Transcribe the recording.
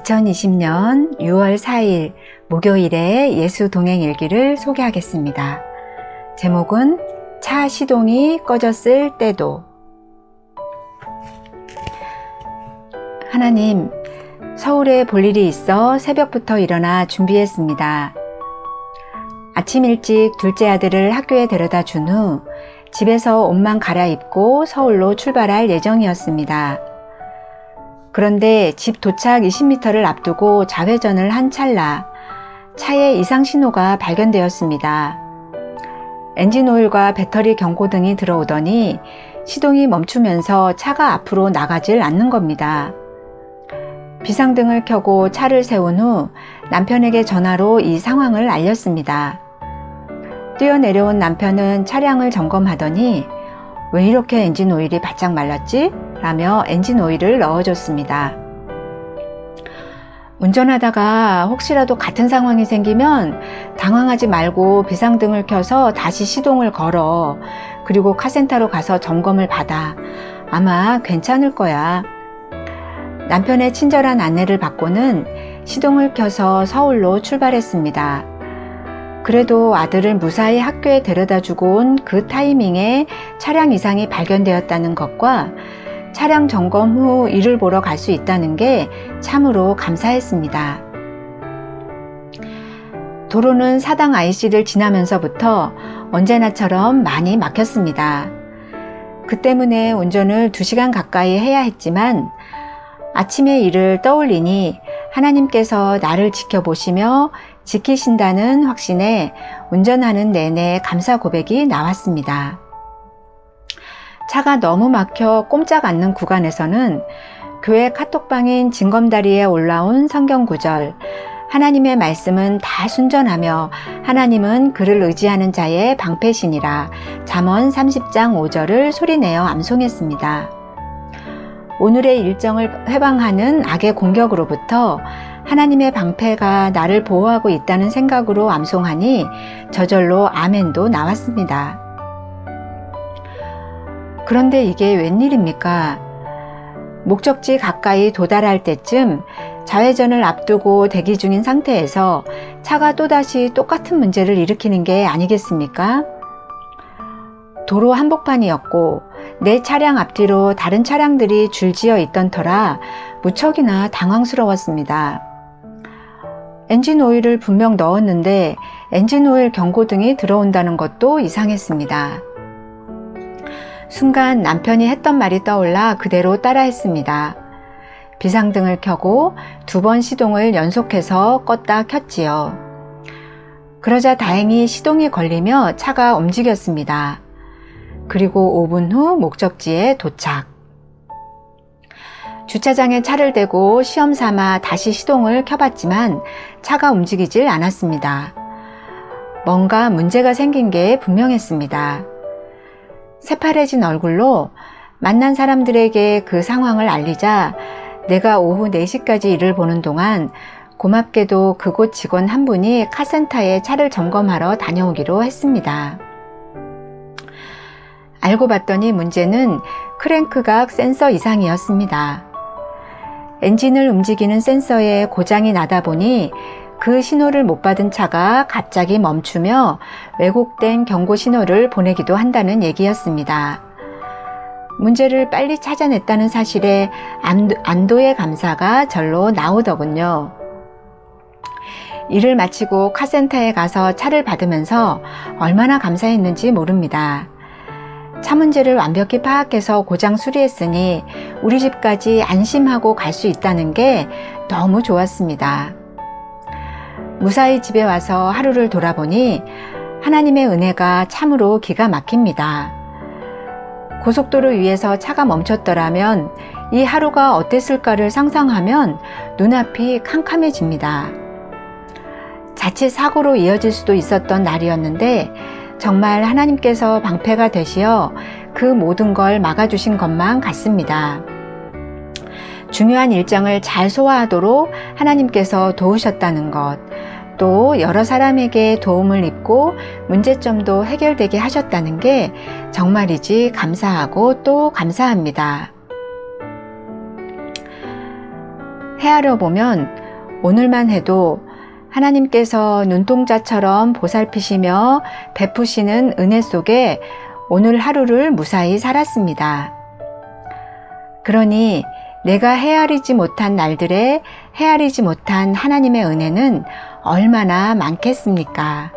2020년 6월 4일 목요일의 예수 동행 일기를 소개하겠습니다. 제목은 차 시동이 꺼졌을 때도. 하나님, 서울에 볼 일이 있어 새벽부터 일어나 준비했습니다. 아침 일찍 둘째 아들을 학교에 데려다 준 후 집에서 옷만 갈아입고 서울로 출발할 예정이었습니다. 그런데 집 도착 20m를 앞두고 좌회전을 한 찰나 차에 이상 신호가 발견되었습니다. 엔진 오일과 배터리 경고등이 들어오더니 시동이 멈추면서 차가 앞으로 나가질 않는 겁니다. 비상등을 켜고 차를 세운 후 남편에게 전화로 이 상황을 알렸습니다. 뛰어내려온 남편은 차량을 점검하더니 왜 이렇게 엔진 오일이 바짝 말랐지? 라며 엔진 오일을 넣어줬습니다. 운전하다가 혹시라도 같은 상황이 생기면 당황하지 말고 비상등을 켜서 다시 시동을 걸어. 그리고 카센터로 가서 점검을 받아. 아마 괜찮을 거야. 남편의 친절한 안내를 받고는 시동을 켜서 서울로 출발했습니다. 그래도 아들을 무사히 학교에 데려다 주고 온 그 타이밍에 차량 이상이 발견되었다는 것과 차량 점검 후 일을 보러 갈 수 있다는 게 참으로 감사했습니다. 도로는 사당 IC를 지나면서부터 언제나처럼 많이 막혔습니다. 그 때문에 운전을 2시간 가까이 해야 했지만 아침의 일을 떠올리니 하나님께서 나를 지켜보시며 지키신다는 확신에 운전하는 내내 감사 고백이 나왔습니다. 차가 너무 막혀 꼼짝 않는 구간에서는 교회 카톡방인 징검다리에 올라온 성경 구절, 하나님의 말씀은 다 순전하며 하나님은 그를 의지하는 자의 방패시니라, 잠언 30장 5절을 소리내어 암송했습니다. 오늘의 일정을 회방하는 악의 공격으로부터 하나님의 방패가 나를 보호하고 있다는 생각으로 암송하니 저절로 아멘도 나왔습니다. 그런데 이게 웬일입니까? 목적지 가까이 도달할 때쯤 좌회전을 앞두고 대기 중인 상태에서 차가 또다시 똑같은 문제를 일으키는 게 아니겠습니까? 도로 한복판이었고 내 차량 앞뒤로 다른 차량들이 줄지어 있던 터라 무척이나 당황스러웠습니다. 엔진 오일을 분명 넣었는데 엔진 오일 경고등이 들어온다는 것도 이상했습니다. 순간 남편이 했던 말이 떠올라 그대로 따라했습니다. 비상등을 켜고 2번 시동을 연속해서 껐다 켰지요. 그러자 다행히 시동이 걸리며 차가 움직였습니다. 그리고 5분 후 목적지에 도착. 주차장에 차를 대고 시험 삼아 다시 시동을 켜봤지만 차가 움직이질 않았습니다. 뭔가 문제가 생긴 게 분명했습니다. 새파래진 얼굴로 만난 사람들에게 그 상황을 알리자 내가 오후 4시까지 일을 보는 동안 고맙게도 그곳 직원 한 분이 카센터에 차를 점검하러 다녀오기로 했습니다. 알고 봤더니 문제는 크랭크각 센서 이상이었습니다. 엔진을 움직이는 센서에 고장이 나다 보니 그 신호를 못 받은 차가 갑자기 멈추며 왜곡된 경고 신호를 보내기도 한다는 얘기였습니다. 문제를 빨리 찾아냈다는 사실에 안도의 감사가 절로 나오더군요. 일을 마치고 카센터에 가서 차를 받으면서 얼마나 감사했는지 모릅니다. 차 문제를 완벽히 파악해서 고장 수리했으니 우리 집까지 안심하고 갈 수 있다는 게 너무 좋았습니다. 무사히 집에 와서 하루를 돌아보니 하나님의 은혜가 참으로 기가 막힙니다. 고속도로 위에서 차가 멈췄더라면 이 하루가 어땠을까를 상상하면 눈앞이 캄캄해집니다. 자칫 사고로 이어질 수도 있었던 날이었는데 정말 하나님께서 방패가 되시어 그 모든 걸 막아주신 것만 같습니다. 중요한 일정을 잘 소화하도록 하나님께서 도우셨다는 것, 또 여러 사람에게 도움을 입고 문제점도 해결되게 하셨다는 게 정말이지 감사하고 또 감사합니다. 헤아려 보면 오늘만 해도 하나님께서 눈동자처럼 보살피시며 베푸시는 은혜 속에 오늘 하루를 무사히 살았습니다. 그러니 내가 헤아리지 못한 날들에 헤아리지 못한 하나님의 은혜는 얼마나 많겠습니까?